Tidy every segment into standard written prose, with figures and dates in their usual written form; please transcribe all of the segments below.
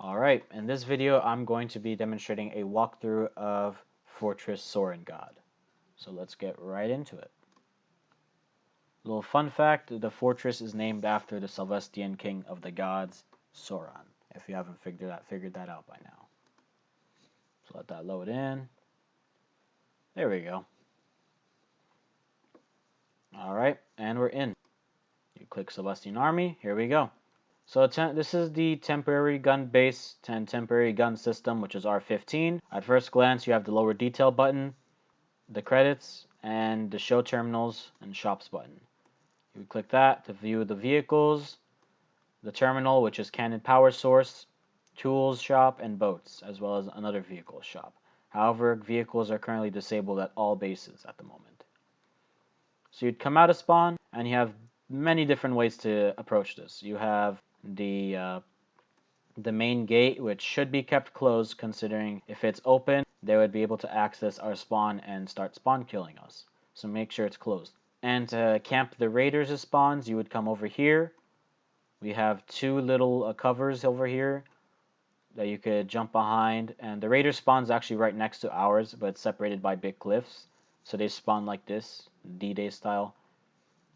Alright, in this video I'm going to be demonstrating a walkthrough of Fortress Sorahngod. So let's get right into it. Little fun fact, the fortress is named after the Celestian king of the gods, Sauron, if you haven't figured that out by now. So let that load in. There we go. Alright, and we're in. You click Celestian Army, here we go. So this is the temporary gun base and temporary gun system, which is R15. At first glance, you have the lower detail button, the credits, and the show terminals and shops button. You would click that to view the vehicles, the terminal, which is Canon power source, tools shop, and boats, as well as another vehicle shop. However, vehicles are currently disabled at all bases at the moment. So you'd come out of spawn, and you have many different ways to approach this. You have the main gate, which should be kept closed, considering if it's open, they would be able to access our spawn and start spawn killing us. So make sure it's closed. And to camp the raiders' spawns, you would come over here. We have two little covers over here that you could jump behind. And the raider spawn's actually right next to ours, but it's separated by big cliffs. So they spawn like this, D-Day style.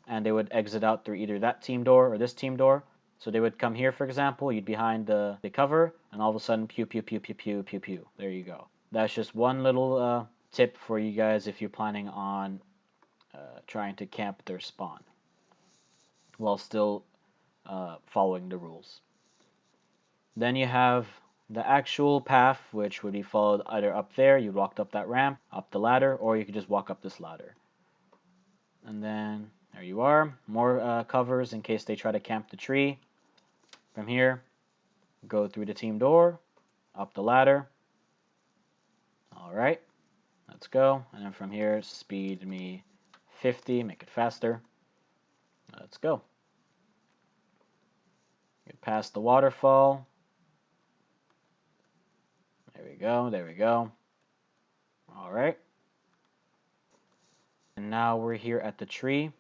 And they would exit out through either that team door or this team door. So they would come here, for example, you'd behind the cover, and all of a sudden, pew, pew, pew, pew, pew, pew, pew. There you go. That's just one little tip for you guys if you're planning on trying to camp their spawn while still following the rules. Then you have the actual path, which would be followed either up there, you walked up that ramp, up the ladder, or you could just walk up this ladder. And then there you are, more covers in case they try to camp the tree. From here, go through the team door, up the ladder. Alright, let's go. And then from here, speed me 50, make it faster. Let's go. Get past the waterfall. There we go, there we go. Alright. And now we're here at the tree.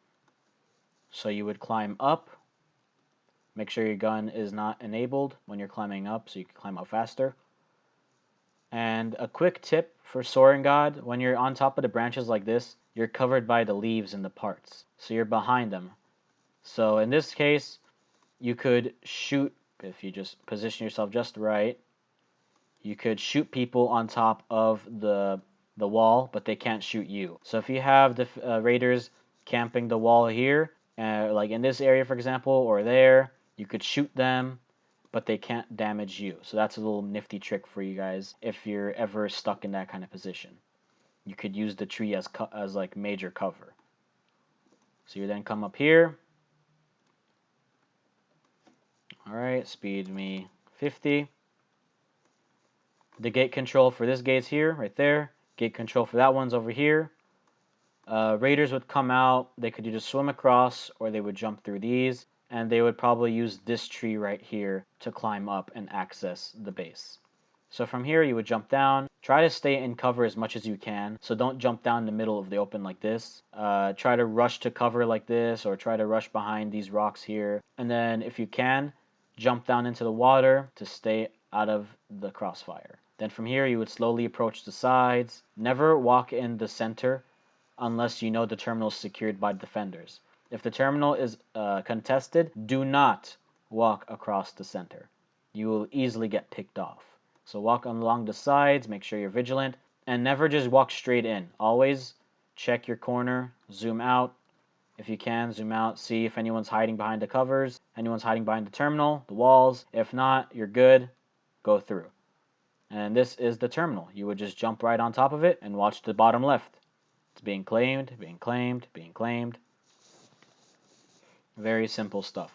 So you would climb up. Make sure your gun is not enabled when you're climbing up so you can climb up faster. And a quick tip for Sorahngod, when you're on top of the branches like this, you're covered by the leaves and the parts. So you're behind them. So in this case, you could shoot, if you just position yourself just right, you could shoot people on top of the wall, but they can't shoot you. So if you have the raiders camping the wall here, like in this area, for example, or there, you could shoot them, but they can't damage you. So that's a little nifty trick for you guys if you're ever stuck in that kind of position. You could use the tree as like major cover. So you then come up here. Alright, speed me 50. The gate control for this gate's here, right there. Gate control for that one's over here. Raiders would come out, they could either swim across or they would jump through these, and they would probably use this tree right here to climb up and access the base. So from here you would jump down, try to stay in cover as much as you can, so don't jump down in the middle of the open like this. Try to rush to cover like this, or try to rush behind these rocks here, and then if you can, jump down into the water to stay out of the crossfire. Then from here you would slowly approach the sides. Never walk in the center unless you know the terminal is secured by defenders. If the terminal is contested, do not walk across the center. You will easily get picked off. So walk along the sides, make sure you're vigilant, and never just walk straight in. Always check your corner, zoom out. If you can, zoom out, see if anyone's hiding behind the covers, anyone's hiding behind the terminal, the walls. If not, you're good, go through. And this is the terminal. You would just jump right on top of it and watch the bottom left. It's being claimed, being claimed, being claimed. Very simple stuff.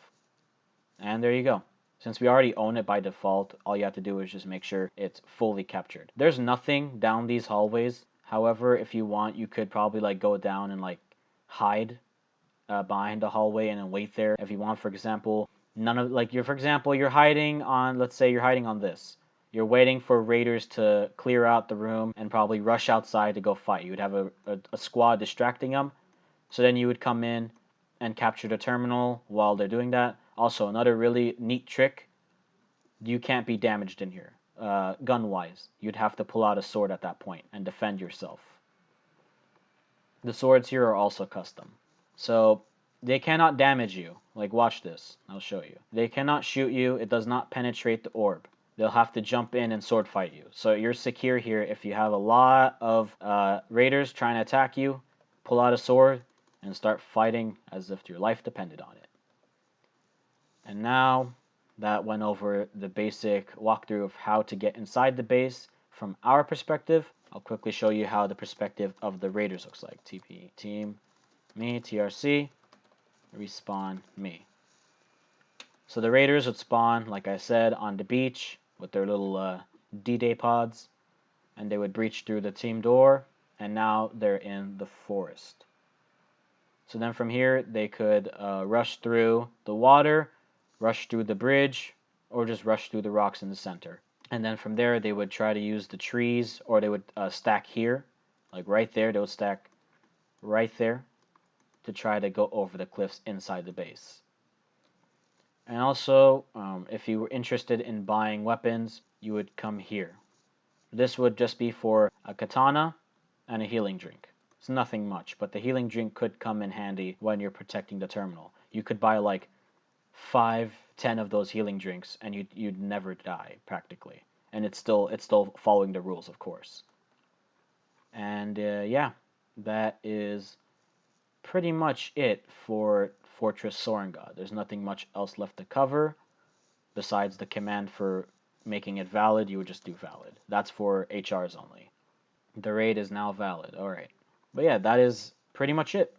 And there you go. Since we already own it by default, all you have to do is just make sure it's fully captured. There's nothing down these hallways. However, if you want, you could probably like go down and like hide behind the hallway and then wait there. If you want, for example, you're hiding on, let's say you're hiding on this. You're waiting for raiders to clear out the room and probably rush outside to go fight. You would have a squad distracting them. So then you would come in and capture the terminal while they're doing that. Also, another really neat trick you can't be damaged in here. Gun-wise, you'd have to pull out a sword at that point and defend yourself. The swords here are also custom. So they cannot damage you. Like, watch this. I'll show you. They cannot shoot you. It does not penetrate the orb. They'll have to jump in and sword fight you. So you're secure here. If you have a lot of raiders trying to attack you, pull out a sword and start fighting as if your life depended on it. And now that went over the basic walkthrough of how to get inside the base from our perspective. I'll quickly show you how the perspective of the raiders looks like. TP, team, me, TRC, respawn, me. So the raiders would spawn, like I said, on the beach with their little D-Day pods, and they would breach through the team door, and now they're in the forest. So then from here, they could rush through the water, rush through the bridge, or just rush through the rocks in the center. And then from there, they would try to use the trees, or they would stack here, like right there. They would stack right there to try to go over the cliffs inside the base. And also, if you were interested in buying weapons, you would come here. This would just be for a katana and a healing drink. It's nothing much, but the healing drink could come in handy when you're protecting the terminal. You could buy like 5, 10 of those healing drinks, and you'd never die practically. And it's still following the rules, of course. And yeah, that is pretty much it for Fortress Sorahngod. There's nothing much else left to cover besides the command for making it valid. You would just do valid. That's for HRs only. The raid is now valid. Alright. But yeah, that is pretty much it.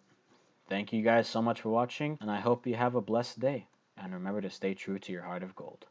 Thank you guys so much for watching, and I hope you have a blessed day. And remember to stay true to your heart of gold.